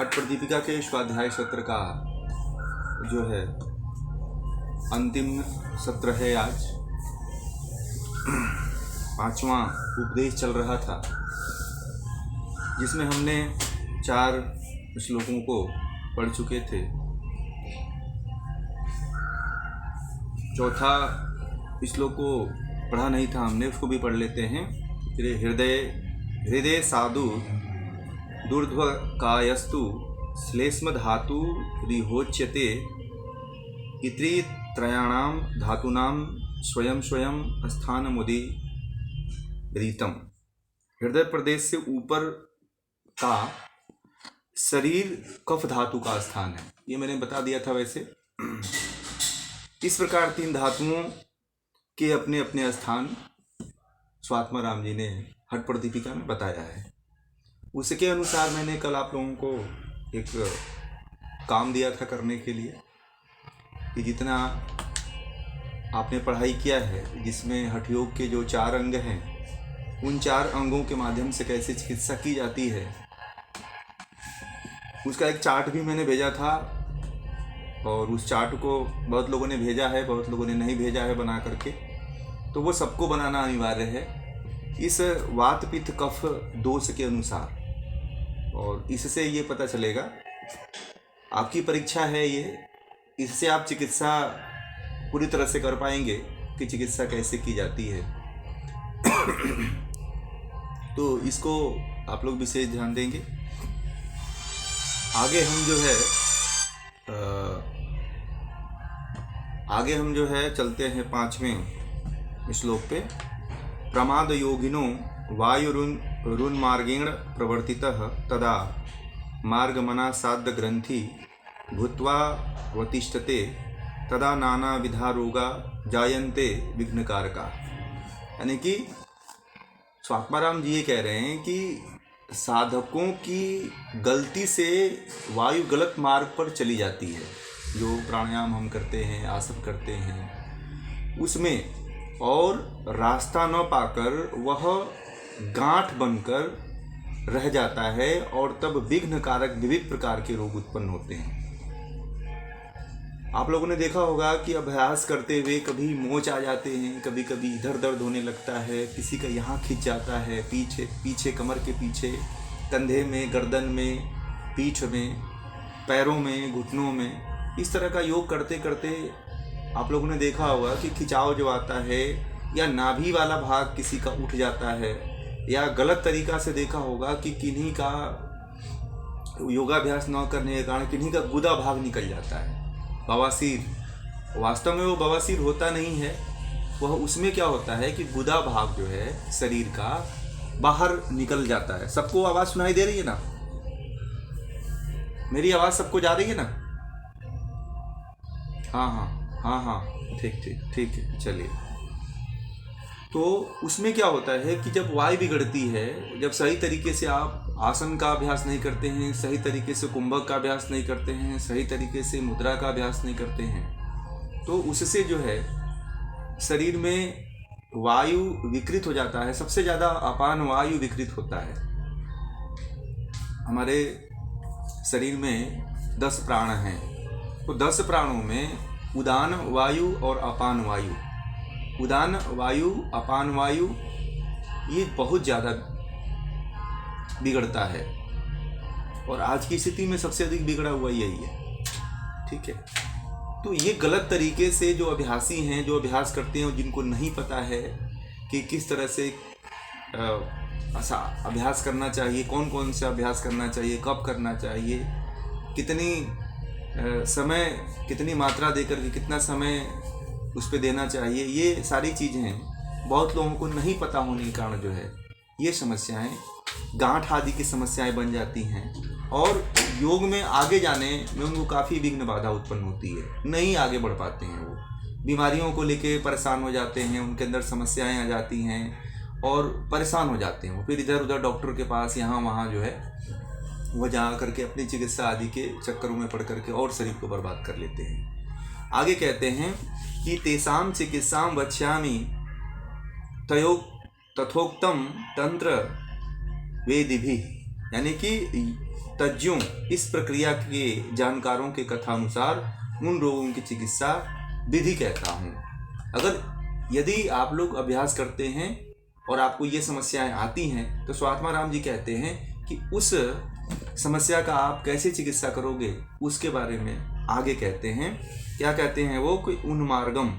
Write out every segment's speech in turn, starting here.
हठ प्रदीपिका के स्वाध्याय सत्र का जो है अंतिम सत्र है। आज पांचवा उपदेश चल रहा था, जिसमें हमने 4 श्लोकों को पढ़ चुके थे। चौथा श्लोक को पढ़ा नहीं था हमने, उसको भी पढ़ लेते हैं। हृदय साधु दुर्ध्व कायस्तु श्लेष्म धातु रिहोच्यते इति त्रयाणाम धातूनाम स्वयं स्वयं स्थानमुदीरितम्। हृदय प्रदेश से ऊपर का शरीर कफ धातु का स्थान है, ये मैंने बता दिया था। वैसे इस प्रकार 3 धातुओं के अपने अपने स्थान स्वात्मा राम जी ने हठ प्रदीपिका में बताया है। उसके अनुसार मैंने कल आप लोगों को एक काम दिया था करने के लिए कि जितना आपने पढ़ाई किया है, जिसमें हठ योग के जो 4 अंग हैं, उन 4 अंगों के माध्यम से कैसे चिकित्सा की जाती है, उसका एक चार्ट भी मैंने भेजा था। और उस चार्ट को बहुत लोगों ने भेजा है, बहुत लोगों ने नहीं भेजा है बना करके, तो वो सबको बनाना अनिवार्य है इस वात पित्त कफ दोष के अनुसार। और इससे ये पता चलेगा, आपकी परीक्षा है ये, इससे आप चिकित्सा पूरी तरह से कर पाएंगे कि चिकित्सा कैसे की जाती है। तो इसको आप लोग विशेष ध्यान देंगे। आगे हम जो है चलते हैं 5वें श्लोक पे। प्रमाद योगिनो वायुरुन मार्गेण प्रवर्तितः तदा मार्गमना साध ग्रंथि भूत्वा वतिष्ठते तदा नाना विधा रोगा जायन्ते विघ्नकारका। यानी कि स्वात्माराम जी ये कह रहे हैं कि साधकों की गलती से वायु गलत मार्ग पर चली जाती है। जो प्राणायाम हम करते हैं, आसन करते हैं, उसमें और रास्ता न पाकर वह गांठ बनकर रह जाता है और तब विघ्न कारक विविध प्रकार के रोग उत्पन्न होते हैं। आप लोगों ने देखा होगा कि अभ्यास करते हुए कभी मोच आ जाते हैं, कभी कभी इधर दर्द होने लगता है, किसी का यहाँ खिंच जाता है, पीछे कमर के पीछे, कंधे में, गर्दन में, पीठ में, पैरों में, घुटनों में। इस तरह का योग करते करते आप लोगों ने देखा होगा कि खिंचाव जो आता है, या नाभि वाला भाग किसी का उठ जाता है, या गलत तरीका से देखा होगा कि किन्हीं का योगाभ्यास न करने के कारण किन्हीं का गुदा भाग निकल जाता है, बवासीर। वास्तव में वो बवासीर होता नहीं है, वह उसमें क्या होता है कि गुदा भाग जो है शरीर का बाहर निकल जाता है। सबको आवाज़ सुनाई दे रही है ना? मेरी आवाज़ सबको जा रही है ना? हाँ, ठीक है, चलिए। तो उसमें क्या होता है कि जब वायु बिगड़ती है, जब सही तरीके से आप आसन का अभ्यास नहीं करते हैं, सही तरीके से कुंभक का अभ्यास नहीं करते हैं, सही तरीके से मुद्रा का अभ्यास नहीं करते हैं, तो उससे जो है शरीर में वायु विकृत हो जाता है। सबसे ज़्यादा अपान वायु विकृत होता है। हमारे शरीर में 10 प्राण हैं, तो 10 प्राणों में उदान वायु और अपान वायु, उदान वायु, अपान वायु, ये बहुत ज़्यादा बिगड़ता है। और आज की स्थिति में सबसे अधिक बिगड़ा हुआ यही है। ठीक है, तो ये गलत तरीके से जो अभ्यासी हैं, जो अभ्यास करते हैं, जिनको नहीं पता है कि किस तरह से अभ्यास करना चाहिए, कौन कौन सा अभ्यास करना चाहिए, कब करना चाहिए, कितनी समय, कितनी मात्रा देकर के कितना समय उस पर देना चाहिए, ये सारी चीज़ें बहुत लोगों को नहीं पता होने के कारण जो है ये समस्याएं, गांठ आदि की समस्याएं बन जाती हैं। और योग में आगे जाने में उनको काफ़ी विघ्न बाधा उत्पन्न होती है, नहीं आगे बढ़ पाते हैं। वो बीमारियों को लेके परेशान हो जाते हैं, उनके अंदर समस्याएं आ जाती हैं और परेशान हो जाते हैं। वो फिर इधर उधर डॉक्टर के पास, यहाँ वहाँ जो है वो जा करके अपनी चिकित्सा आदि के चक्करों में पड़ करके और शरीर को बर्बाद कर लेते हैं। आगे कहते हैं कि तेषां चिकित्सां वक्ष्यामि तथोक्तम तंत्र वेदिभिः, यानी कि तज्ञों इस प्रक्रिया के जानकारों के कथानुसार उन रोगों की चिकित्सा विधि कहता हूँ। अगर यदि आप लोग अभ्यास करते हैं और आपको ये समस्याएं आती हैं तो स्वात्मा राम जी कहते हैं कि उस समस्या का आप कैसे चिकित्सा करोगे उसके बारे में आगे कहते हैं। क्या कहते हैं वो कि उन्मार्गम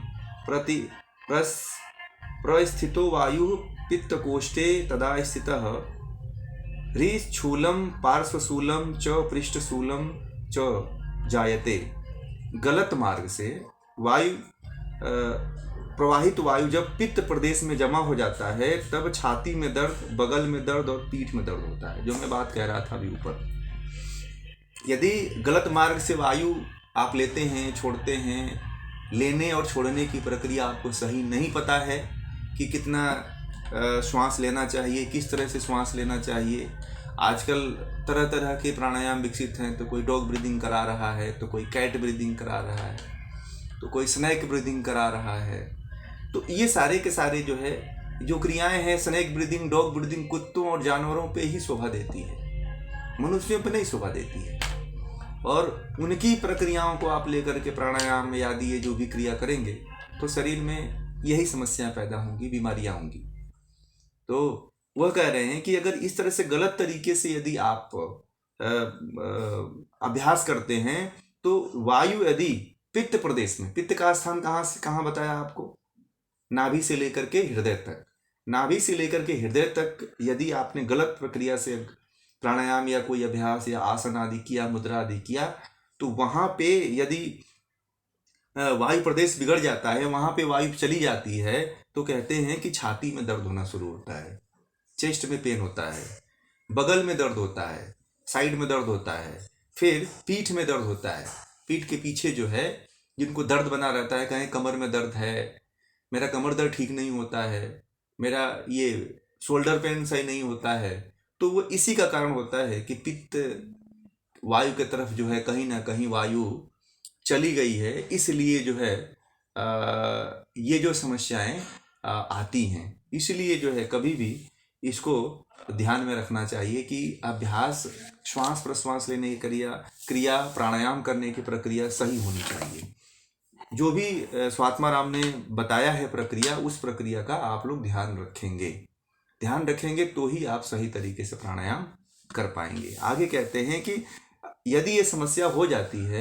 प्रस्थितो वायु पित्तकोष्ठे तदा स्थितः ह्रीशूलम पार्श्वशूलम च पृष्ठशूलम च जायते। गलत मार्ग से वायु प्रवाहित वायु जब पित्त प्रदेश में जमा हो जाता है तब छाती में दर्द, बगल में दर्द और पीठ में दर्द होता है, जो मैं बात कह रहा था अभी ऊपर। यदि गलत मार्ग से वायु आप लेते हैं, छोड़ते हैं, लेने और छोड़ने की प्रक्रिया आपको सही नहीं पता है कि कितना श्वास लेना चाहिए, किस तरह से श्वास लेना चाहिए। आजकल तरह तरह के प्राणायाम विकसित हैं, तो कोई डॉग ब्रीदिंग करा रहा है, तो कोई कैट ब्रीदिंग करा रहा है, तो कोई स्नैक ब्रीदिंग करा रहा है। तो ये सारे के सारे जो है जो क्रियाएं हैं, स्नैक ब्रीदिंग, डॉग ब्रीदिंग कुत्तों और जानवरों पे ही शोभा देती है, मनुष्यों पे नहीं शोभा देती है। और उनकी प्रक्रियाओं को आप लेकर के प्राणायाम आदि ये जो भी क्रिया करेंगे तो शरीर में यही समस्याएं पैदा होंगी, बीमारियां होंगी। तो वह कह रहे हैं कि अगर इस तरह से गलत तरीके से यदि आप अभ्यास करते हैं तो वायु यदि पित्त प्रदेश में, पित्त का स्थान कहाँ से कहाँ बताया आपको, नाभि से लेकर के हृदय तक, नाभि से लेकर के हृदय तक यदि आपने गलत प्रक्रिया से प्राणायाम या कोई अभ्यास या आसन आदि किया, मुद्रा आदि किया, तो वहाँ पे यदि वायु प्रदेश बिगड़ जाता है, वहाँ पे वायु चली जाती है, तो कहते हैं कि छाती में दर्द होना शुरू होता है, चेस्ट में पेन होता है, बगल में दर्द होता है, साइड में दर्द होता है, फिर पीठ में दर्द होता है। पीठ के पीछे जो है जिनको दर्द बना रहता है, कहें कमर में दर्द है, मेरा कमर दर्द ठीक नहीं होता है, मेरा ये शोल्डर पेन सही नहीं होता है, तो वो इसी का कारण होता है कि पित्त वायु की तरफ जो है कहीं ना कहीं वायु चली गई है, इसलिए जो है ये जो समस्याएं आती हैं। इसलिए जो है कभी भी इसको ध्यान में रखना चाहिए कि अभ्यास, श्वास प्रश्वास लेने की क्रिया, प्राणायाम करने की प्रक्रिया सही होनी चाहिए। जो भी स्वात्मा राम ने बताया है प्रक्रिया, उस प्रक्रिया का आप लोग ध्यान रखेंगे तो ही आप सही तरीके से प्राणायाम कर पाएंगे। आगे कहते हैं कि यदि ये समस्या हो जाती है,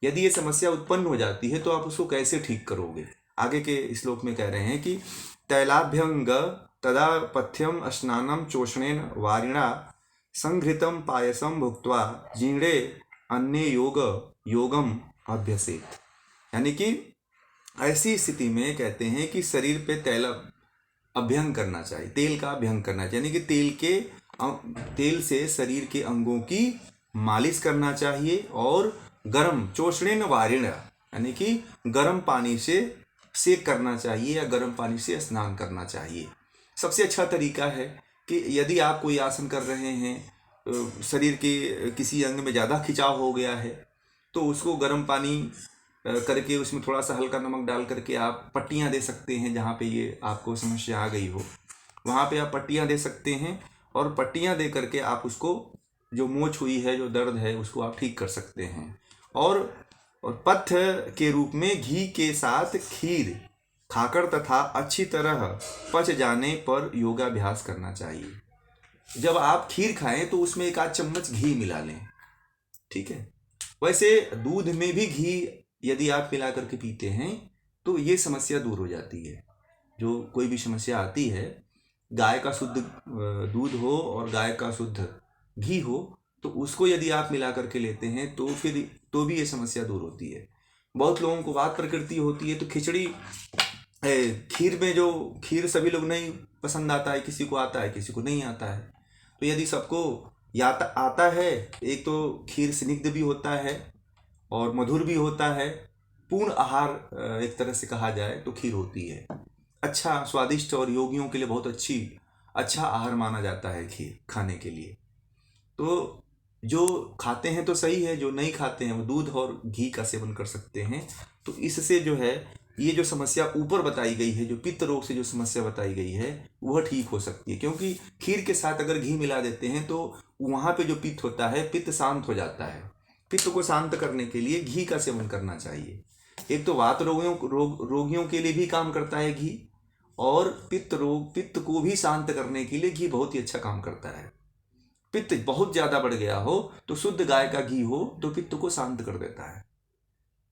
यदि ये समस्या उत्पन्न हो जाती है तो आप उसको कैसे ठीक करोगे। आगे के श्लोक में कह रहे हैं कि तैलाभ्यंग तदा पथ्यम स्नानम चोषणेन वारिणा संघृतम पायसम भुक्त्वा जीणे अन्य योगम अभ्यसेत। यानी कि ऐसी स्थिति में कहते हैं कि शरीर पे अभ्यंग करना चाहिए, तेल का अभ्यंग करना चाहिए, यानी कि तेल से शरीर के अंगों की मालिश करना चाहिए। और गर्म चोषणेन वारिणा यानी कि गर्म पानी से सेक करना चाहिए या गर्म पानी से स्नान करना चाहिए। सबसे अच्छा तरीका है कि यदि आप कोई आसन कर रहे हैं, शरीर के किसी अंग में ज़्यादा खिंचाव हो गया है, तो उसको गर्म पानी करके उसमें थोड़ा सा हल्का नमक डाल करके आप पट्टियाँ दे सकते हैं। जहाँ पे ये आपको समस्या आ गई हो वहाँ पे आप पट्टियाँ दे सकते हैं, और पट्टियाँ दे करके आप उसको जो मोच हुई है, जो दर्द है, उसको आप ठीक कर सकते हैं। और पथ्य के रूप में घी के साथ खीर खाकर तथा अच्छी तरह पच जाने पर योगाभ्यास करना चाहिए। जब आप खीर खाएं तो उसमें 1 आध चम्मच घी मिला लें, ठीक है। वैसे दूध में भी घी यदि आप मिला करके पीते हैं तो ये समस्या दूर हो जाती है। जो कोई भी समस्या आती है, गाय का शुद्ध दूध हो और गाय का शुद्ध घी हो, तो उसको यदि आप मिला करके लेते हैं तो फिर तो भी ये समस्या दूर होती है। बहुत लोगों को वात प्रकृति होती है, तो खिचड़ी खीर में जो खीर सभी लोग नहीं पसंद आता है, किसी को आता है, किसी को नहीं आता है। तो यदि सबको आता है, एक तो खीर स्निग्ध भी होता है और मधुर भी होता है, पूर्ण आहार एक तरह से कहा जाए तो खीर होती है। अच्छा, स्वादिष्ट और योगियों के लिए बहुत अच्छा आहार माना जाता है खीर खाने के लिए। तो जो खाते हैं तो सही है, जो नहीं खाते हैं वो दूध और घी का सेवन कर सकते हैं। तो इससे जो है ये जो समस्या ऊपर बताई गई है, जो पित्त रोग से जो समस्या बताई गई है, वह ठीक हो सकती है। क्योंकि खीर के साथ अगर घी मिला देते हैं तो वहाँ पे जो पित्त होता है, पित्त शांत हो जाता है। पित्त को शांत करने के लिए घी का सेवन करना चाहिए। एक तो वात रोगियों के लिए भी काम करता है घी, और पित्त को भी शांत करने के लिए घी बहुत ही अच्छा काम करता है। पित्त बहुत ज्यादा बढ़ गया हो तो शुद्ध गाय का घी हो तो पित्त को शांत कर देता है।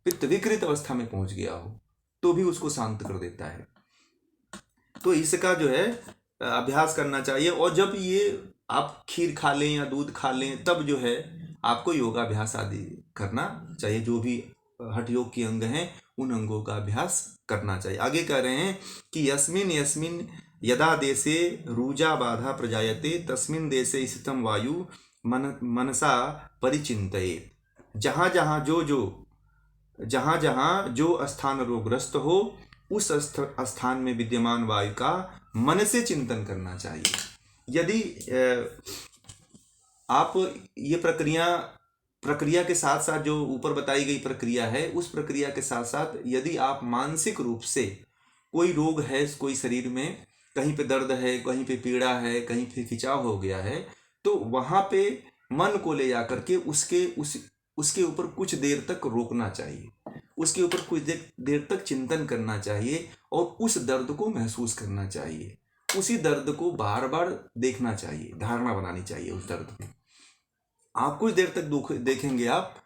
पित्त विकृत अवस्था में पहुंच गया हो तो भी उसको शांत कर देता है। तो इसका जो है अभ्यास करना चाहिए। और जब ये आप खीर खा लें या दूध खा लें तब जो है आपको योगाभ्यास आदि करना चाहिए। जो भी हठ योग के अंग हैं उन अंगों का अभ्यास करना चाहिए। आगे कह रहे हैं कि यस्मिन यस्मिन यदा देशे रुजा बाधा प्रजायते तस्मिन देशे स्थितम वायु मनसा परिचिंतयेत्। जहाँ जहाँ जो स्थान रोगग्रस्त हो उस स्थान में विद्यमान वायु का मन से चिंतन करना चाहिए। यदि आप ये प्रक्रिया के साथ साथ जो ऊपर बताई गई प्रक्रिया है उस प्रक्रिया के साथ साथ यदि आप मानसिक रूप से कोई रोग है, कोई शरीर में कहीं पे दर्द है, कहीं पे पीड़ा है, कहीं पे खिंचाव हो गया है, तो वहां पे मन को ले जाकर के उसके ऊपर कुछ देर तक रोकना चाहिए, उसके ऊपर कुछ देर तक चिंतन करना चाहिए और उस दर्द को महसूस करना चाहिए। उसी दर्द को बार बार देखना चाहिए, धारणा बनानी चाहिए उस दर्द की। आप कुछ देर तक देखेंगे, आप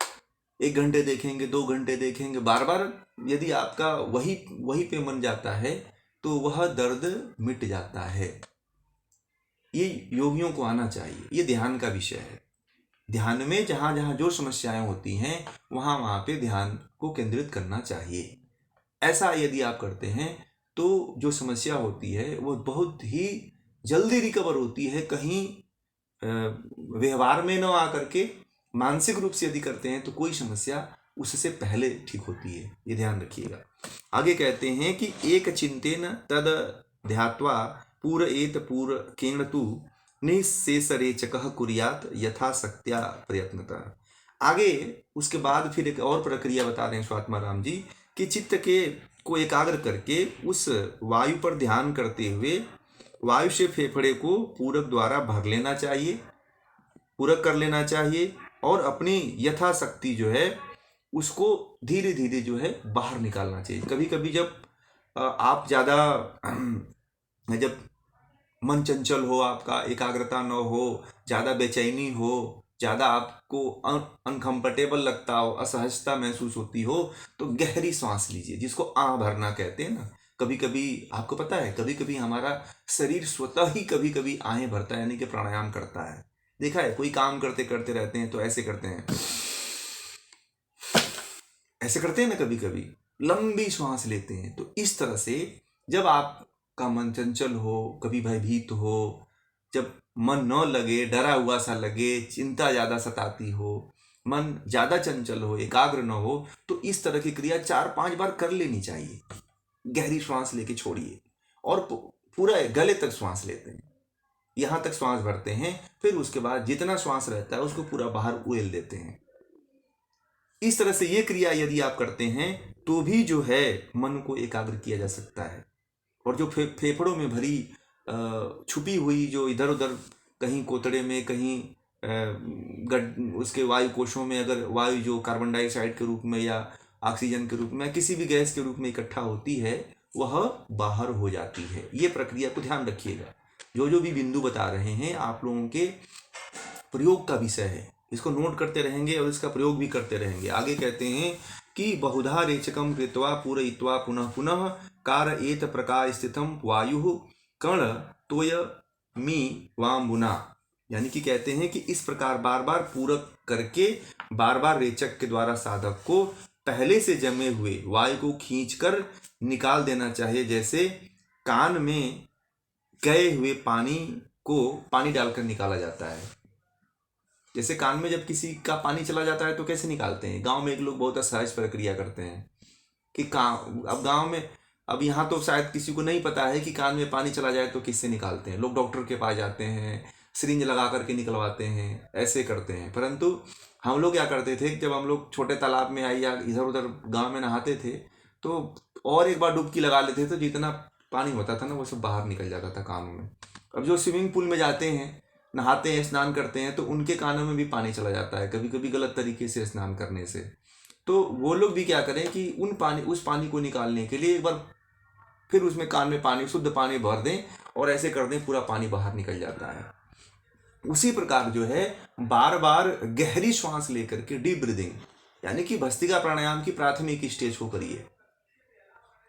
1 घंटे देखेंगे, 2 घंटे देखेंगे, बार बार यदि आपका वही पे मन जाता है तो वह दर्द मिट जाता है। ये योगियों को आना चाहिए, ये ध्यान का विषय है। ध्यान में जहाँ जहाँ जो समस्याएं होती हैं वहाँ पे ध्यान को केंद्रित करना चाहिए। ऐसा यदि आप करते हैं तो जो समस्या होती है वो बहुत ही जल्दी रिकवर होती है। कहीं व्यवहार में न आकर के मानसिक रूप से यदि करते हैं तो कोई समस्या उससे पहले ठीक होती है, ये ध्यान रखिएगा। आगे कहते हैं कि एक चिंतेन तद ध्यात्वा पूरयेत पूरकेण तु निःशेषरेचकः कुर्यात् यथाशक्त्या प्रयत्नतः। आगे उसके बाद फिर एक और प्रक्रिया बता रहे हैं स्वात्मा राम जी कि चित्त को एकाग्र करके उस वायु पर ध्यान करते हुए वायु से फेफड़े को पूरक द्वारा भर लेना चाहिए, पूरक कर लेना चाहिए और अपनी यथाशक्ति जो है उसको धीरे धीरे जो है बाहर निकालना चाहिए। कभी कभी जब आप ज़्यादा जब मन चंचल हो, आपका एकाग्रता न हो, ज़्यादा बेचैनी हो, ज़्यादा आपको अनकंफर्टेबल लगता हो, असहजता महसूस होती हो, तो गहरी सांस लीजिए, जिसको आह भरना कहते हैं ना। कभी कभी आपको पता है, कभी कभी हमारा शरीर स्वतः ही कभी कभी आहें भरता है, यानी कि प्राणायाम करता है। देखा है, कोई काम करते करते रहते हैं तो ऐसे करते हैं, ऐसे करते हैं ना, कभी कभी लंबी श्वास लेते हैं। तो इस तरह से जब आपका मन चंचल हो, कभी भयभीत हो, जब मन न लगे, डरा हुआ सा लगे, चिंता ज़्यादा सताती हो, मन ज़्यादा चंचल हो, एकाग्र न हो, तो इस तरह की क्रिया 4-5 बार कर लेनी चाहिए। गहरी श्वास लेके छोड़िए और पूरा गले तक श्वास लेते हैं, यहाँ तक श्वास भरते हैं, फिर उसके बाद जितना श्वास रहता है उसको पूरा बाहर उड़ेल देते हैं। इस तरह से ये क्रिया यदि आप करते हैं तो भी जो है मन को एकाग्र किया जा सकता है। और जो फेफड़ों में भरी छुपी हुई जो इधर उधर कहीं कोतड़े में, कहीं उसके वायु कोशों में अगर वायु जो कार्बन डाइऑक्साइड के रूप में या ऑक्सीजन के रूप में, किसी भी गैस के रूप में इकट्ठा होती है, वह बाहर हो जाती है। ये प्रक्रिया को ध्यान रखिएगा। जो भी बिंदु बता रहे हैं आप लोगों के प्रयोग का विषय है, इसको नोट करते रहेंगे और इसका प्रयोग भी करते रहेंगे। आगे कहते हैं कि बहुधा रेचकम कृत्वा पूरयित्वा पुनः पुनः कारयेत प्रकार स्थितम वायु कण तोय मी वामुना। यानी कि कहते हैं कि इस प्रकार बार बार पूरक करके बार बार रेचक के द्वारा साधक को पहले से जमे हुए वायु को खींचकर निकाल देना चाहिए। जैसे कान में गए हुए पानी को पानी डालकर निकाला जाता है। जैसे कान में जब किसी का पानी चला जाता है तो कैसे निकालते हैं? गांव में एक लोग बहुत असहज प्रक्रिया करते हैं कि अब गांव में, अब यहाँ तो शायद किसी को नहीं पता है कि कान में पानी चला जाए तो किससे निकालते हैं। लोग डॉक्टर के पास जाते हैं, सिरिंज लगा करके निकलवाते हैं, ऐसे करते हैं। परंतु हम लोग क्या करते थे, जब हम लोग छोटे तालाब में या इधर उधर गाँव में नहाते थे तो और एक बार डुबकी लगा लेते थे, तो जितना पानी होता था ना वो सब बाहर निकल जाता था कानों में। अब जो स्विमिंग पूल में जाते हैं नहाते हैं, स्नान करते हैं, तो उनके कानों में भी पानी चला जाता है कभी कभी गलत तरीके से स्नान करने से। तो वो लोग भी क्या करें कि उस पानी को निकालने के लिए एक बार फिर उसमें कान में पानी, शुद्ध पानी भर दें और ऐसे कर दें, पूरा पानी बाहर निकल जाता है। उसी प्रकार जो है बार बार गहरी श्वास लेकर के डीप ब्रीदिंग, यानी कि भस्त्रिका प्राणायाम की प्राथमिक स्टेज को करिए।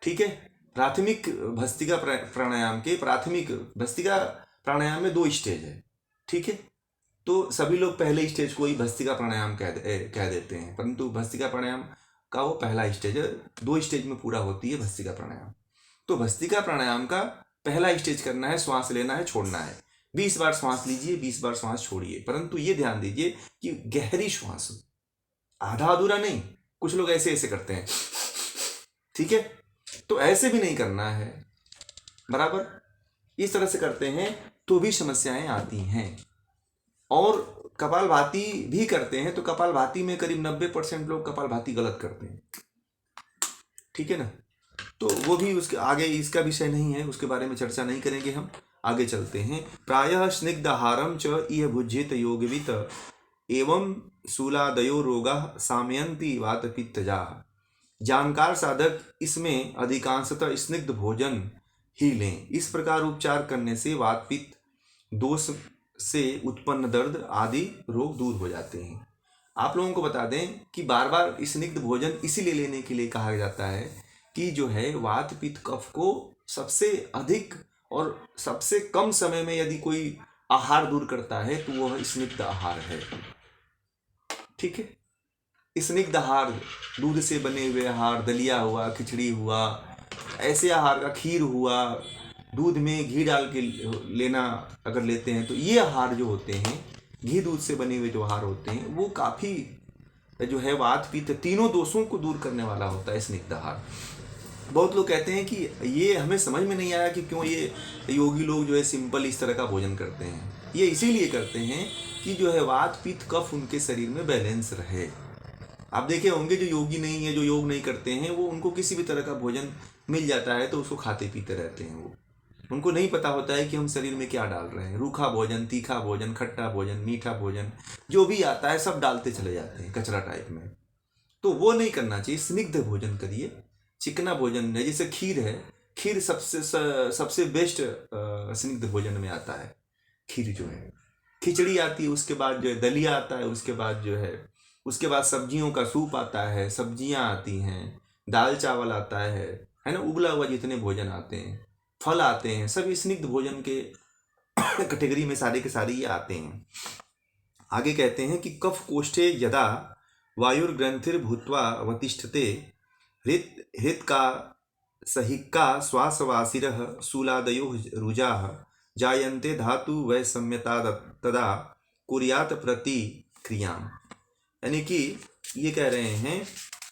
ठीक है, प्राथमिक भस्त्रिका प्राणायाम में 2 स्टेज है। ठीक है, तो सभी लोग पहले स्टेज को ही भस्त्रिका प्राणायाम कह देते हैं, परंतु भस्त्रिका प्राणायाम का वो पहला स्टेज है। 2 स्टेज में पूरा होती है भस्त्रिका प्राणायाम। तो भस्त्रिका प्राणायाम का पहला स्टेज करना है, श्वास लेना है, छोड़ना है। 20 बार श्वास लीजिए, 20 बार श्वास छोड़िए, परंतु ये ध्यान दीजिए कि गहरी श्वास, आधा अधूरा नहीं। कुछ लोग ऐसे ऐसे करते हैं, ठीक है, तो ऐसे भी नहीं करना है, बराबर इस तरह से करते हैं तो भी समस्याएं आती हैं। और कपालभाति भी करते हैं, तो कपालभाति में करीब 90% लोग कपालभाति गलत करते हैं। ठीक है ना, तो वो भी उसके आगे इसका विषय नहीं है, उसके बारे में चर्चा नहीं करेंगे हम। आगे चलते हैं। प्रायः स्निग्धाहारम च इह भुज्येत योगवित एवं शूलादयो रोगाः सामयन्ति वातपित्तजाः। जानकार साधक इसमें अधिकांशतः स्निग्ध भोजन ही लें। इस प्रकार उपचार करने से वात पित्त दोष से उत्पन्न दर्द आदि रोग दूर हो जाते हैं। आप लोगों को बता दें कि बार बार स्निग्ध भोजन इसीलिए लेने के लिए कहा जाता है कि जो है वात पित्त कफ को सबसे अधिक और सबसे कम समय में यदि कोई आहार दूर करता है तो वह स्निग्ध आहार है। ठीक है, स्निग्ध आहार, दूध से बने हुए आहार, दलिया हुआ, खिचड़ी हुआ, ऐसे आहार का, खीर हुआ, दूध में घी डाल के लेना अगर लेते हैं, तो ये आहार जो होते हैं, घी दूध से बने हुए जो आहार होते हैं, वो काफ़ी जो है वात पित्त तीनों दोषों को दूर करने वाला होता है स्निग्ध आहार। बहुत लोग कहते हैं कि ये हमें समझ में नहीं आया कि क्यों ये योगी लोग जो है सिंपल इस तरह का भोजन करते हैं। ये इसीलिए करते हैं कि जो है वात पित्त कफ उनके शरीर में बैलेंस रहे। आप देखे होंगे जो योगी नहीं है, जो योग नहीं करते हैं, वो उनको किसी भी तरह का भोजन मिल जाता है तो उसको खाते पीते रहते हैं। वो उनको नहीं पता होता है कि हम शरीर में क्या डाल रहे हैं। रूखा भोजन, तीखा भोजन, खट्टा भोजन, मीठा भोजन, जो भी आता है सब डालते चले जाते हैं कचरा टाइप में। तो वो नहीं करना चाहिए, स्निग्ध भोजन करिए, चिकना भोजन है। जैसे खीर है, खीर सबसे बेस्ट स्निग्ध भोजन में आता है। खीर जो है, खिचड़ी आती है, उसके बाद जो है दलिया आता है, उसके बाद जो है उसके बाद सब्जियों का सूप आता है, सब्जियां आती हैं, दाल चावल आता है ना, उबला हुआ जितने भोजन आते हैं, फल आते हैं, सब स्निग्ध भोजन के कैटेगरी में सारे के सारे ये आते हैं। आगे कहते हैं कि कफ कोष्ठे यदा वायुर्ग्रंथिर्भूत्वा अवतिष्ठते हृत का सहिक्का श्वासवासिरः शूलादयो रुजाः जायन्ते धातु वैषम्यता तदा कुर्यात प्रतिक्रियाम्। यानी कि ये कह रहे हैं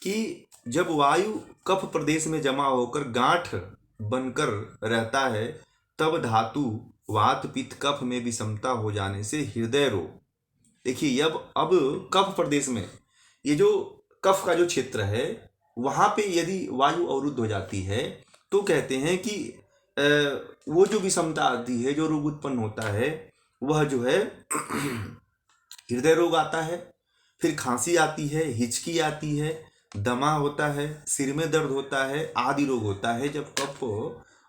कि जब वायु कफ प्रदेश में जमा होकर गांठ बनकर रहता है, तब धातु वात पित्त कफ में विषमता हो जाने से हृदय रोग। देखिए, अब कफ प्रदेश में ये जो कफ का जो क्षेत्र है, वहाँ पे यदि वायु अवरुद्ध हो जाती है तो कहते हैं कि वो जो विषमता आती है, जो रोग उत्पन्न होता है, वह जो है हृदय रोग आता है, फिर खांसी आती है, हिचकी आती है, दमा होता है, सिर में दर्द होता है, आदि रोग होता है जब कफ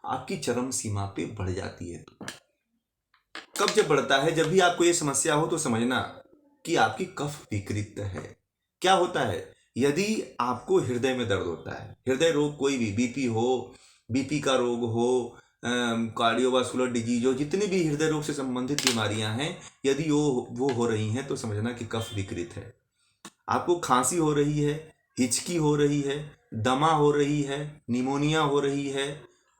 आपकी चरम सीमा पे बढ़ जाती है। कब जब बढ़ता है, जब भी आपको ये समस्या हो तो समझना कि आपकी कफ विकृत है। क्या होता है, यदि आपको हृदय में दर्द होता है, हृदय रोग कोई भी, बीपी हो, बीपी का रोग हो, कार्डियोवास्कुलर डिजीज हो, जितनी भी हृदय रोग से संबंधित बीमारियां हैं, यदि वो हो रही हैं तो समझना कि कफ विकृत है। आपको खांसी हो रही है, हिचकी हो रही है, दमा हो रही है, निमोनिया हो रही है,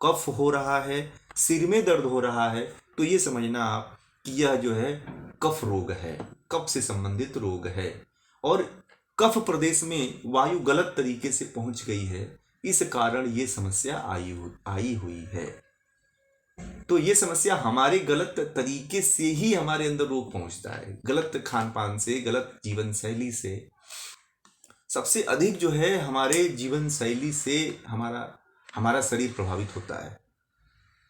कफ हो रहा है, सिर में दर्द हो रहा है, तो ये समझना आप कि यह जो है कफ रोग है, कफ से संबंधित रोग है। और कफ प्रदेश में वायु गलत तरीके से पहुंच गई है, इस कारण ये समस्या आई हुई है। तो ये समस्या हमारे गलत तरीके से ही हमारे अंदर रोग पहुंचता है, गलत खान पान से, गलत जीवन शैली से। सबसे अधिक जो है हमारे जीवन शैली से हमारा शरीर प्रभावित होता है।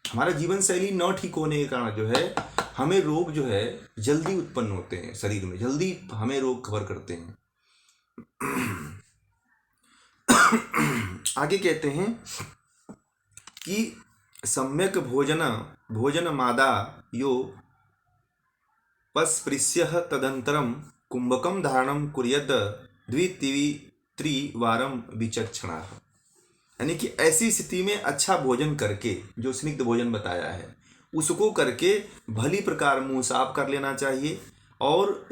हमारा जीवन शैली न ठीक होने के कारण जो है हमें रोग जो है जल्दी उत्पन्न होते हैं शरीर में, जल्दी हमें रोग कवर करते हैं। आगे कहते हैं कि सम्यक भोजन मादा यो पस्पृश्य तदंतरम कुंभकम धारणम कुर्यद द्वित्रिवारम विचक्षणा। यानी कि ऐसी स्थिति में अच्छा भोजन करके, जो स्निग्ध भोजन बताया है उसको करके भली प्रकार मुंह साफ कर लेना चाहिए, और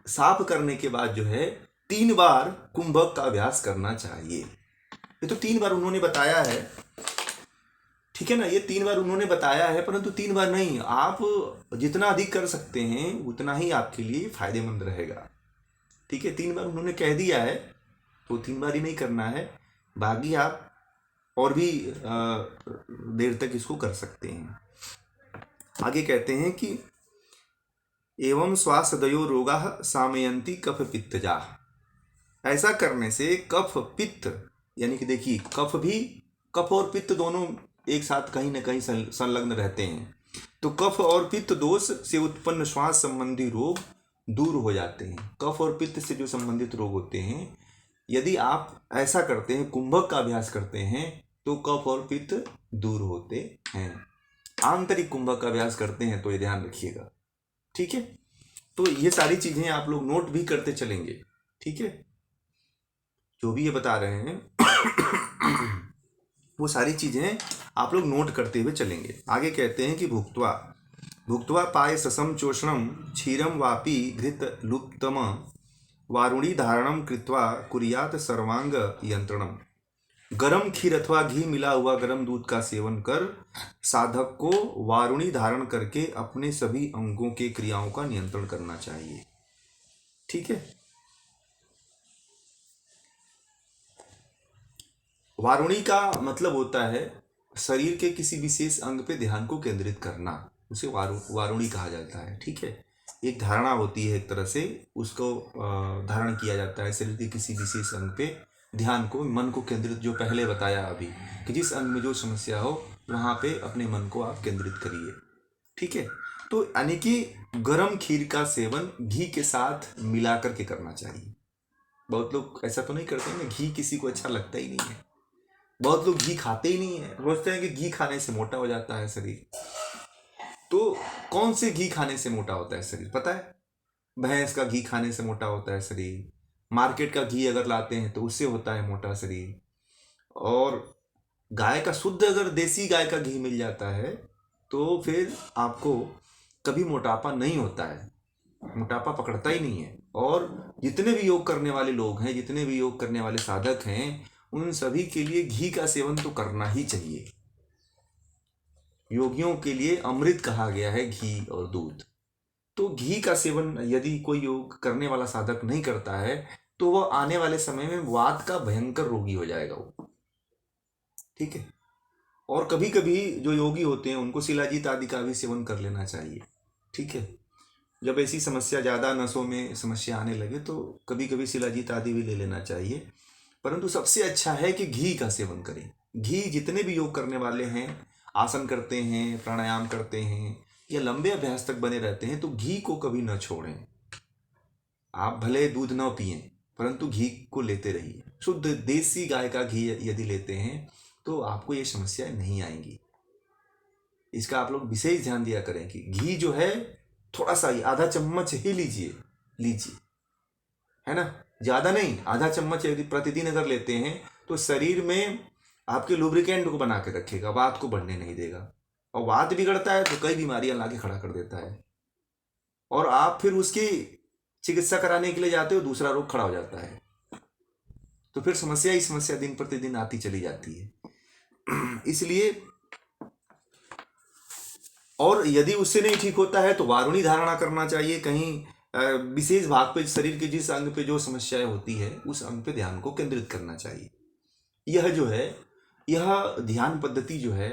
साफ करने के बाद जो है 3 बार कुंभक का अभ्यास करना चाहिए। ये तो 3 बार उन्होंने बताया है, ठीक है ना, ये 3 बार उन्होंने बताया है, परंतु 3 बार नहीं, आप जितना अधिक कर सकते हैं उतना ही आपके लिए फायदेमंद रहेगा। ठीक है, 3 बार उन्होंने कह दिया है तो 3 बार ही नहीं करना है, बाकी आप और भी देर तक इसको कर सकते हैं। आगे कहते हैं कि एवं स्वास्थ्यदयो रोगा सामयंती कफ पित्तजा। ऐसा करने से कफ पित्त, यानी कि देखिए कफ और पित्त दोनों एक साथ कहीं ना कहीं संलग्न रहते हैं, तो कफ और पित्त दोष से उत्पन्न श्वास संबंधी रोग दूर हो जाते हैं। कफ और पित्त से जो संबंधित रोग होते हैं, यदि आप ऐसा करते हैं, कुंभक का अभ्यास करते हैं, तो कफ और पित्त दूर होते हैं। आंतरिक कुंभक का अभ्यास करते हैं तो ये ध्यान रखिएगा। ठीक है, तो ये सारी चीजें आप लोग नोट भी करते चलेंगे। ठीक है, जो भी ये बता रहे हैं वो सारी चीजें आप लोग नोट करते हुए चलेंगे। आगे कहते हैं कि भुक्त्वा पाय ससम चोषणम क्षीरम वापी घृत लुप्तम वारुणी धारणम कृत्वा कुर्यात सर्वांग यंत्रणम। गरम खीर अथवा घी मिला हुआ गरम दूध का सेवन कर साधक को वारुणी धारण करके अपने सभी अंगों के क्रियाओं का नियंत्रण करना चाहिए। ठीक है, वारुणी का मतलब होता है शरीर के किसी विशेष अंग पे ध्यान को केंद्रित करना, उसे वारुणी कहा जाता है। ठीक है, एक धारणा होती है, एक तरह से उसको धारण किया जाता है शरीर के किसी विशेष अंग पे ध्यान को, मन को केंद्रित, जो पहले बताया अभी कि जिस अंग में जो समस्या हो वहाँ पे अपने मन को आप केंद्रित करिए। ठीक है, तो यानी कि गरम खीर का सेवन घी के साथ मिला करके करना चाहिए। बहुत लोग ऐसा तो नहीं करते ना, घी किसी को अच्छा लगता ही नहीं है, बहुत लोग घी खाते ही नहीं है, सोचते हैं कि घी खाने से मोटा हो जाता है शरीर। तो कौन से घी खाने से मोटा होता है शरीर पता है? भैंस का घी खाने से मोटा होता है शरीर, मार्केट का घी अगर लाते हैं तो उससे होता है मोटा शरीर, और गाय का शुद्ध अगर देसी गाय का घी मिल जाता है तो फिर आपको कभी मोटापा नहीं होता है, मोटापा पकड़ता ही नहीं है। और जितने भी योग करने वाले लोग हैं, जितने भी योग करने वाले साधक हैं, उन सभी के लिए घी का सेवन तो करना ही चाहिए। योगियों के लिए अमृत कहा गया है घी और दूध। तो घी का सेवन यदि कोई योग करने वाला साधक नहीं करता है तो वह आने वाले समय में वात का भयंकर रोगी हो जाएगा वो। ठीक है, और कभी कभी जो योगी होते हैं उनको शिलाजीत आदि का भी सेवन कर लेना चाहिए। ठीक है, जब ऐसी समस्या ज़्यादा नसों में समस्या आने लगे तो कभी कभी शिलाजीत आदि भी ले लेना चाहिए, परंतु सबसे अच्छा है कि घी का सेवन करें। घी, जितने भी योग करने वाले हैं, आसन करते हैं, प्राणायाम करते हैं या लंबे अभ्यास तक बने रहते हैं, तो घी को कभी न छोड़ें। आप भले दूध न पिएं परंतु घी को लेते रहिए। शुद्ध देसी गाय का घी यदि लेते हैं तो आपको ये समस्याएं नहीं आएंगी। इसका आप लोग विशेष ध्यान दिया करें कि घी जो है थोड़ा सा ही, आधा चम्मच ही लीजिए, है ना, ज़्यादा नहीं, आधा चम्मच यदि प्रतिदिन अगर लेते हैं तो शरीर में आपके लुब्रिकेंट को बना के रखेगा, वात को बढ़ने नहीं देगा, और वात बिगड़ता है तो कई बीमारियां लाके खड़ा कर देता है, और आप फिर उसकी चिकित्सा कराने के लिए जाते हो, दूसरा रोग खड़ा हो जाता है, तो फिर समस्या ही समस्या दिन प्रतिदिन आती चली जाती है। इसलिए, और यदि उससे नहीं ठीक होता है तो वारुणी धारणा करना चाहिए। कहीं विशेष भाग पे, शरीर के जिस अंग पे जो समस्याएं होती है उस अंग पे ध्यान को केंद्रित करना चाहिए। यह जो है, यह ध्यान पद्धति जो है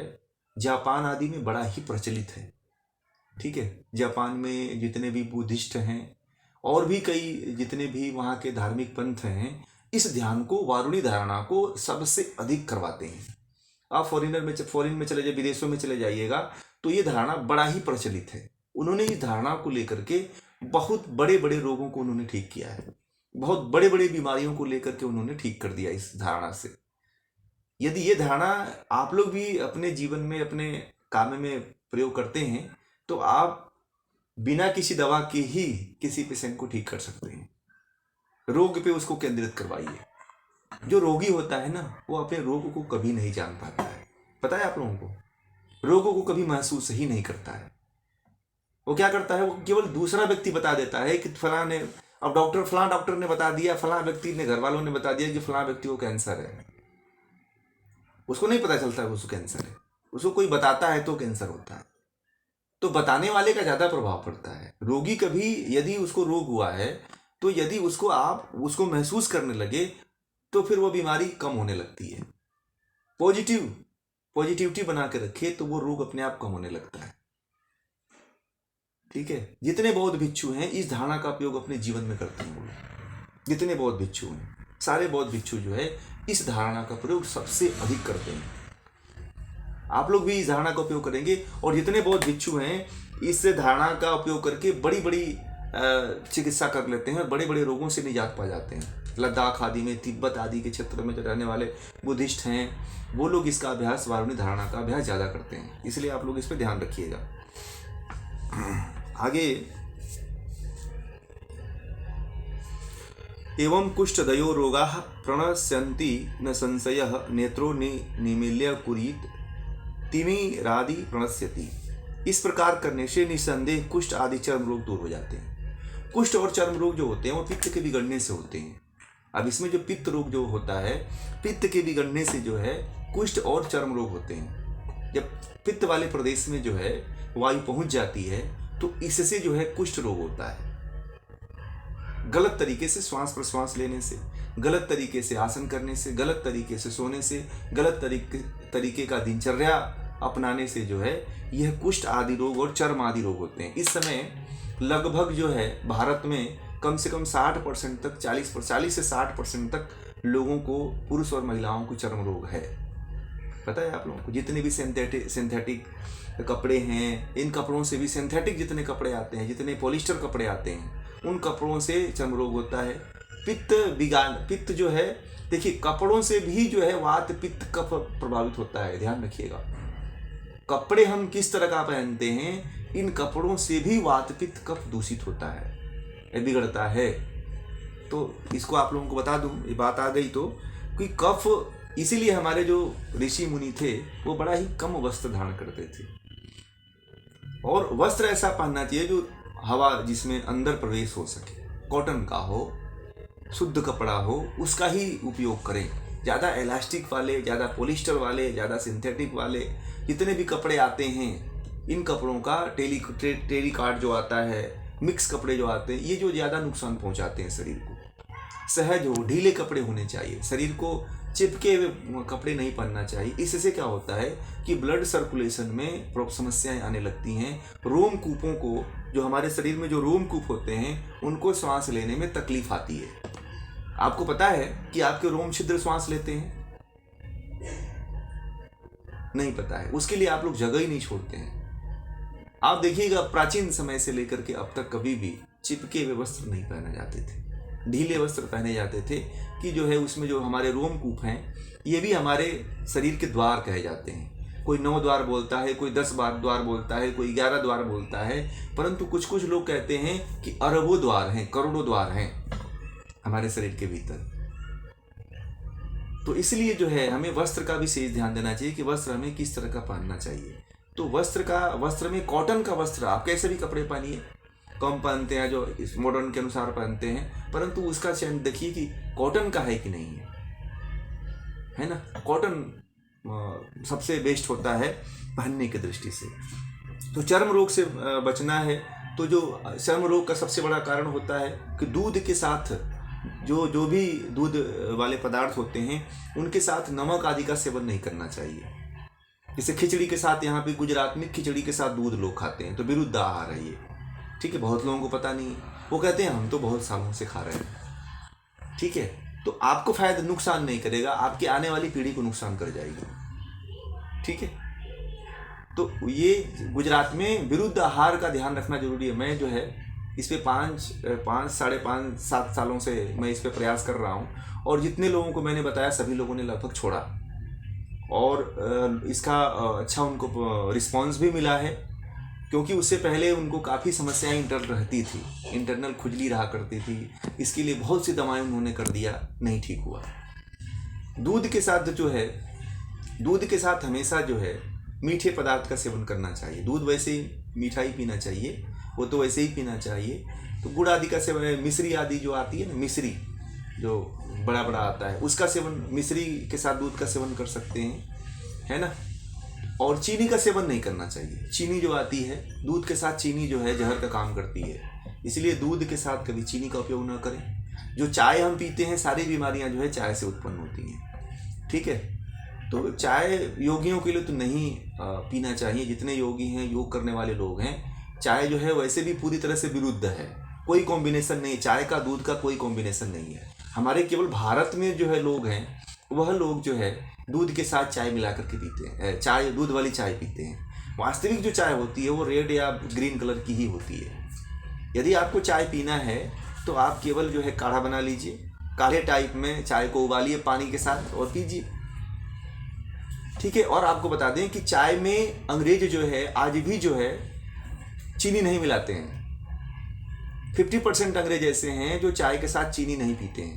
जापान आदि में बड़ा ही प्रचलित है। ठीक है, जापान में जितने भी बुद्धिस्ट हैं और भी कई जितने भी वहाँ के धार्मिक पंथ हैं, इस ध्यान को, वारुणी धारणा को सबसे अधिक करवाते हैं। आप फॉरेन में चले जाइए, विदेशों में चले जाइएगा तो ये धारणा बड़ा ही प्रचलित है। उन्होंने इस धारणा को लेकर के बहुत बड़े बड़े रोगों को उन्होंने ठीक किया है, बहुत बड़े बड़े बीमारियों को लेकर के उन्होंने ठीक कर दिया इस धारणा से। यदि ये धारणा आप लोग भी अपने जीवन में, अपने काम में प्रयोग करते हैं, तो आप बिना किसी दवा के ही किसी पेशेंट को ठीक कर सकते हैं। रोग पे उसको केंद्रित करवाइए। जो रोगी होता है ना, वो अपने रोग को कभी नहीं जान पाता है। पता है आप लोगों को, रोगों को कभी महसूस ही नहीं करता है। वो क्या करता है, वो केवल दूसरा व्यक्ति बता देता है कि फलां ने, अब फलां डॉक्टर ने बता दिया, फलां व्यक्ति ने, घर वालों ने बता दिया कि फलां व्यक्ति को कैंसर है। उसको नहीं पता चलता है उसको कैंसर है। उसको कोई बताता है तो कैंसर होता है। तो बताने वाले का ज्यादा प्रभाव पड़ता है। रोगी कभी, यदि उसको रोग हुआ है, तो यदि उसको आप उसको महसूस करने लगे, तो फिर वो बीमारी कम होने लगती है। पॉजिटिविटी बना के रखे तो वो रोग अपने आप कम होने लगता है। ठीक है। जितने बौद्ध भिक्षु हैं इस धारणा का उपयोग अपने जीवन में करते हैं। वो लोग जितने बौद्ध भिक्षु हैं, सारे बौद्ध भिक्षु जो है इस धारणा का प्रयोग सबसे अधिक करते हैं। आप लोग भी इस धारणा का उपयोग करेंगे, और जितने बौद्ध भिक्षु हैं इस धारणा का उपयोग करके बड़ी बड़ी चिकित्सा कर लेते हैं और बड़े बड़े रोगों से निजात पा जाते हैं। लद्दाख आदि में, तिब्बत आदि के क्षेत्र में जो रहने वाले बुद्धिस्ट हैं, वो लोग इसका अभ्यास, वारुणी धारणा का अभ्यास ज़्यादा करते हैं। इसलिए आप लोग इस पर ध्यान रखिएगा। आगे, एवं कुष्ठदयो रोगाः प्रणश्यन्ति न संशयः नेत्रो निमील्य कुरीत तिमिरादि प्रणश्यति। इस प्रकार करने से निसंदेह कुष्ठ आदि चर्म रोग दूर हो जाते हैं। कुष्ठ और चर्म रोग जो होते हैं वो पित्त के बिगड़ने से होते हैं। अब इसमें जो पित्त रोग जो होता है, पित्त के बिगड़ने से जो है कुष्ठ और चर्म रोग होते हैं। जब पित्त वाले प्रदेश में जो है वायु पहुंच जाती है, तो इससे जो है कुष्ठ रोग होता है। गलत तरीके से श्वास प्रश्वास लेने से, गलत तरीके से आसन करने से, गलत तरीके से सोने से, गलत तरीके का दिनचर्या अपनाने से जो है यह कुष्ठ आदि रोग और चर्म आदि रोग होते हैं। इस समय लगभग जो है भारत में कम से कम 60% तक, 40 से 60% तक लोगों को, पुरुष और महिलाओं को चर्म रोग है। पता है आप लोगों को? जितने भी सिंथेटिक कपड़े हैं, इन कपड़ों से भी, सिंथेटिक जितने कपड़े आते हैं, जितने पॉलिस्टर कपड़े आते हैं, उन कपड़ों से चर्म रोग होता है। पित्त जो है, देखिए कपड़ों से भी जो है वात पित्त कफ प्रभावित होता है। ध्यान रखिएगा, कपड़े हम किस तरह का पहनते हैं, इन कपड़ों से भी वात पित्त कफ दूषित होता है, बिगड़ता है। तो इसको आप लोगों को बता दूं, ये बात आ गई तो, कि कफ, इसीलिए हमारे जो ऋषि मुनि थे वो बड़ा ही कम वस्त्र धारण करते थे, और वस्त्र ऐसा पहनना चाहिए जो हवा जिसमें अंदर प्रवेश हो सके, कॉटन का हो, शुद्ध कपड़ा हो, उसका ही उपयोग करें। ज़्यादा इलास्टिक वाले, ज़्यादा पॉलिस्टर वाले, ज़्यादा सिंथेटिक वाले जितने भी कपड़े आते हैं, इन कपड़ों का टेरिकॉट जो आता है, मिक्स कपड़े जो आते हैं, ये जो ज़्यादा नुकसान पहुंचाते हैं शरीर को। सहज हो, ढीले कपड़े होने चाहिए, शरीर को चिपके हुए कपड़े नहीं पहनना चाहिए। इससे क्या होता है कि ब्लड सर्कुलेशन में समस्याएं आने लगती हैं। रोम कूपों को, जो हमारे शरीर में जो रोम कूप होते हैं, उनको सांस लेने में तकलीफ आती है। आपको पता है कि आपके रोम छिद्र श्वास लेते हैं? नहीं पता है। उसके लिए आप लोग जगह ही नहीं छोड़ते हैं। आप देखिएगा, प्राचीन समय से लेकर के अब तक कभी भी चिपके हुए वस्त्र नहीं पहने जाते थे, ढीले वस्त्र पहने जाते थे, कि जो है उसमें जो हमारे रोमकूप हैं, ये भी हमारे शरीर के द्वार कहे जाते हैं। कोई 9 द्वार बोलता है, कोई 10 द्वार बोलता है, कोई 11 द्वार बोलता है, परंतु कुछ लोग कहते हैं कि अरबों द्वार हैं, करोड़ों द्वार हैं हमारे शरीर के भीतर। तो इसलिए जो है हमें वस्त्र का भी विशेष ध्यान देना चाहिए कि वस्त्र हमें किस तरह का पहनना चाहिए। तो वस्त्र में कॉटन का वस्त्र, आप कैसे भी कपड़े पहनिए, कम पहनते हैं जो इस मॉडर्न के अनुसार पहनते हैं, परंतु उसका चयन देखिए कि कॉटन का है कि नहीं है ना। कॉटन सबसे बेस्ट होता है पहनने की दृष्टि से। तो चर्म रोग से बचना है, तो जो चर्म रोग का सबसे बड़ा कारण होता है कि दूध के साथ जो भी दूध वाले पदार्थ होते हैं, उनके साथ नमक आदि का सेवन नहीं करना चाहिए। जैसे खिचड़ी के साथ, यहाँ पे गुजरात में खिचड़ी के साथ दूध लोग खाते हैं, तो विरुद्ध आहार है ये। ठीक है, बहुत लोगों को पता नहीं, वो कहते हैं हम तो बहुत सालों से खा रहे हैं। ठीक है, तो आपको फायदा, नुकसान नहीं करेगा, आपकी आने वाली पीढ़ी को नुकसान कर जाएगी। ठीक है, तो ये गुजरात में विरुद्ध आहार का ध्यान रखना जरूरी है। मैं जो है इस पे 5 साढ़े 5 7 सालों से मैं इस पे प्रयास कर रहा हूँ, और जितने लोगों को मैंने बताया सभी लोगों ने लगभग छोड़ा, और इसका अच्छा उनको रिस्पांस भी मिला है। क्योंकि उससे पहले उनको काफ़ी समस्याएं इंटरनल खुजली रहा करती थी, इसके लिए बहुत सी दवाएं उन्होंने कर दिया, नहीं ठीक हुआ। दूध के साथ हमेशा जो है मीठे पदार्थ का सेवन करना चाहिए। दूध वैसे ही मीठा ही पीना चाहिए, वो तो वैसे ही पीना चाहिए। तो गुड़ आदि का सेवन, मिश्री आदि जो आती है ना, मिश्री जो बड़ा बड़ा आता है, उसका सेवन, मिश्री के साथ दूध का सेवन कर सकते हैं, है ना। और चीनी का सेवन नहीं करना चाहिए। चीनी जो आती है दूध के साथ, चीनी जो है जहर का काम करती है, इसलिए दूध के साथ कभी चीनी का उपयोग ना करें। जो चाय हम पीते हैं, सारी बीमारियां जो है चाय से उत्पन्न होती हैं, ठीक है। तो चाय योगियों के लिए तो नहीं पीना चाहिए। जितने योगी हैं, योग करने वाले लोग हैं, चाय जो है वैसे भी पूरी तरह से विरुद्ध है। कोई कॉम्बिनेशन नहीं, चाय का दूध का कोई कॉम्बिनेशन नहीं है। हमारे केवल भारत में जो है लोग हैं, वह लोग जो है दूध के साथ चाय मिला करके पीते हैं, चाय, दूध वाली चाय पीते हैं। वास्तविक जो चाय होती है वो रेड या ग्रीन कलर की ही होती है। यदि आपको चाय पीना है तो आप केवल जो है काढ़ा बना लीजिए, काढ़े टाइप में चाय को उबालिए पानी के साथ और पीजिए, ठीक है। और आपको बता दें कि चाय में अंग्रेज जो है आज भी जो है चीनी नहीं मिलाते हैं। 50% अंग्रेज ऐसे हैं जो चाय के साथ चीनी नहीं पीते हैं।